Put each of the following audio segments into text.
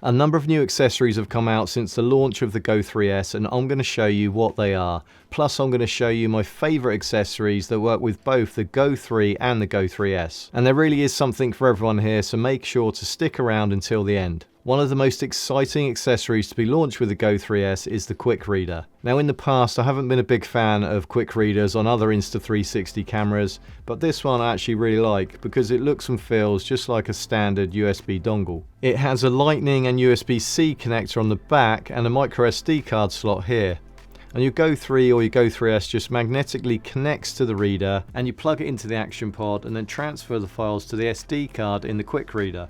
A number of new accessories have come out since the launch of the Go 3S, and I'm going to show you what they are. Plus I'm going to show you my favourite accessories that work with both the Go 3 and the Go 3S. And there really is something for everyone here, so make sure to stick around until the end. One of the most exciting accessories to be launched with the Go 3S is the Quick Reader. Now in the past I haven't been a big fan of quick readers on other insta360 cameras, but this one I actually really like because it looks and feels just like a standard USB dongle. It has a Lightning and USB-C connector on the back and a micro SD card slot here. And your Go 3 or your Go 3S just magnetically connects to the reader, and you plug it into the action pod and then transfer the files to the SD card in the Quick Reader.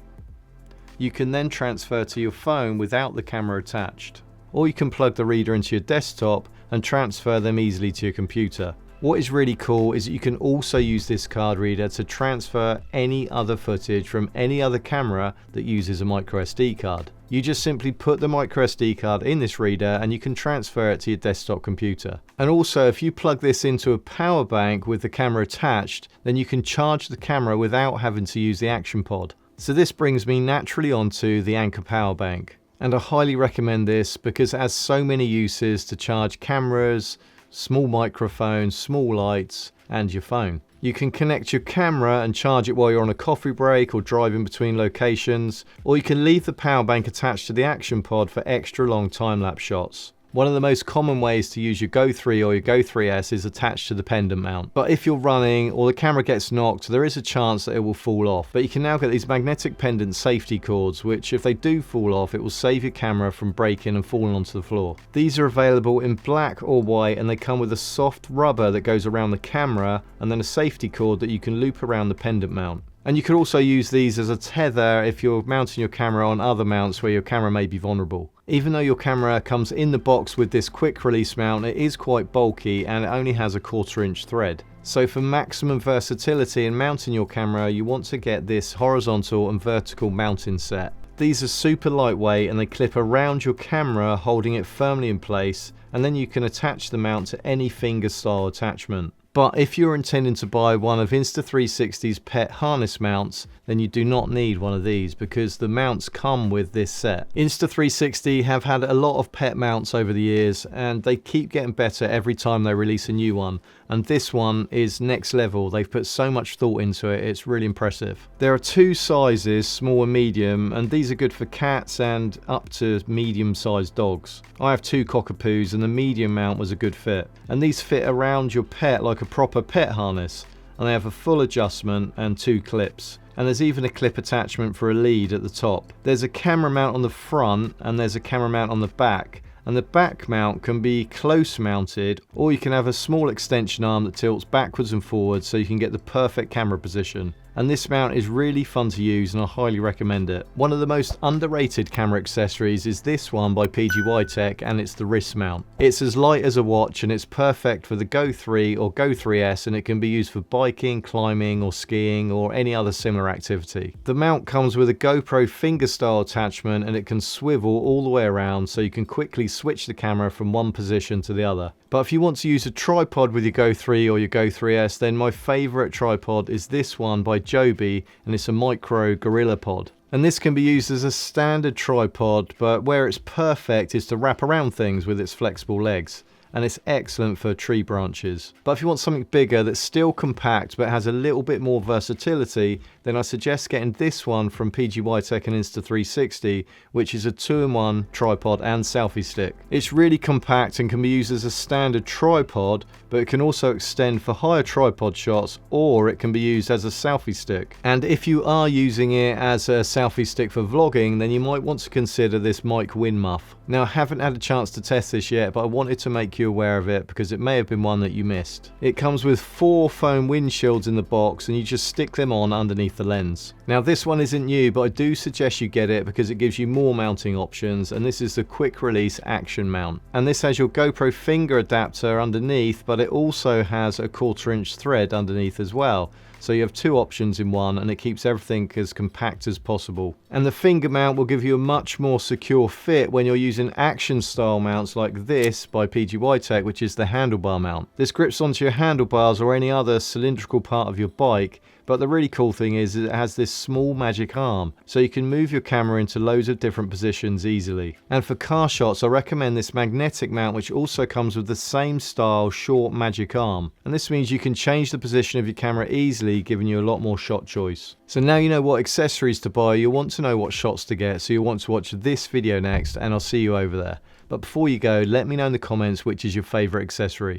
You can then transfer to your phone without the camera attached. Or you can plug the reader into your desktop and transfer them easily to your computer. What is really cool is that you can also use this card reader to transfer any other footage from any other camera that uses a micro SD card. You just simply put the micro SD card in this reader and you can transfer it to your desktop computer. And also if you plug this into a power bank with the camera attached, then you can charge the camera without having to use the action pod. So this brings me naturally onto the Anker power bank, and I highly recommend this because it has so many uses to charge cameras, small microphones, small lights and your phone. You can connect your camera and charge it while you're on a coffee break or driving between locations, or you can leave the power bank attached to the action pod for extra long time-lapse shots. One of the most common ways to use your Go 3 or your Go 3S is attached to the pendant mount. But if you're running or the camera gets knocked, there is a chance that it will fall off. But you can now get these magnetic pendant safety cords, which if they do fall off, it will save your camera from breaking and falling onto the floor. These are available in black or white, and they come with a soft rubber that goes around the camera and then a safety cord that you can loop around the pendant mount. And you could also use these as a tether if you're mounting your camera on other mounts where your camera may be vulnerable. Even though your camera comes in the box with this quick release mount, it is quite bulky and it only has a 1/4 inch thread. So for maximum versatility in mounting your camera, you want to get this horizontal and vertical mounting set. These are super lightweight and they clip around your camera, holding it firmly in place, and then you can attach the mount to any finger style attachment. But if you're intending to buy one of Insta360's pet harness mounts, then you do not need one of these because the mounts come with this set. Insta360 have had a lot of pet mounts over the years and they keep getting better every time they release a new one. And this one is next level. They've put so much thought into it, it's really impressive. There are two sizes, small and medium, and these are good for cats and up to medium-sized dogs. I have two cockapoos and the medium mount was a good fit. And these fit around your pet like a proper pet harness, and they have a full adjustment and two clips. And there's even a clip attachment for a lead at the top. There's a camera mount on the front and there's a camera mount on the back. And the back mount can be close mounted, or you can have a small extension arm that tilts backwards and forwards so you can get the perfect camera position. And this mount is really fun to use and I highly recommend it. One of the most underrated camera accessories is this one by PGY Tech, and it's the wrist mount. It's as light as a watch and it's perfect for the Go 3 or Go 3S, and it can be used for biking, climbing or skiing or any other similar activity. The mount comes with a GoPro fingerstyle attachment and it can swivel all the way around so you can quickly switch the camera from one position to the other. But if you want to use a tripod with your Go 3 or your Go 3S, then my favourite tripod is this one by Joby, and it's a micro gorilla pod. And this can be used as a standard tripod, but where it's perfect is to wrap around things with its flexible legs. And it's excellent for tree branches. But if you want something bigger that's still compact but has a little bit more versatility, then I suggest getting this one from PGY Tech and Insta360, which is a 2-in-1 tripod and selfie stick. It's really compact and can be used as a standard tripod, but it can also extend for higher tripod shots, or it can be used as a selfie stick. And if you are using it as a selfie stick for vlogging, then you might want to consider this mic wind muff. Now I haven't had a chance to test this yet, but I wanted to make you aware of it because it may have been one that you missed. It comes with 4 foam windshields in the box and you just stick them on underneath the lens. Now this one isn't new, but I do suggest you get it because it gives you more mounting options, and this is the quick release action mount. And this has your GoPro finger adapter underneath, but it also has a 1/4 inch thread underneath as well. So you have two options in one, and it keeps everything as compact as possible. And the finger mount will give you a much more secure fit when you're using action style mounts like this by PGY Tech, which is the handlebar mount. This grips onto your handlebars or any other cylindrical part of your bike, But the really cool thing is it has this small magic arm, so you can move your camera into loads of different positions easily. And for car shots, I recommend this magnetic mount, which also comes with the same style short magic arm. And this means you can change the position of your camera easily, giving you a lot more shot choice. So now you know what accessories to buy, you'll want to know what shots to get, so you'll want to watch this video next, and I'll see you over there. But before you go, let me know in the comments which is your favourite accessory.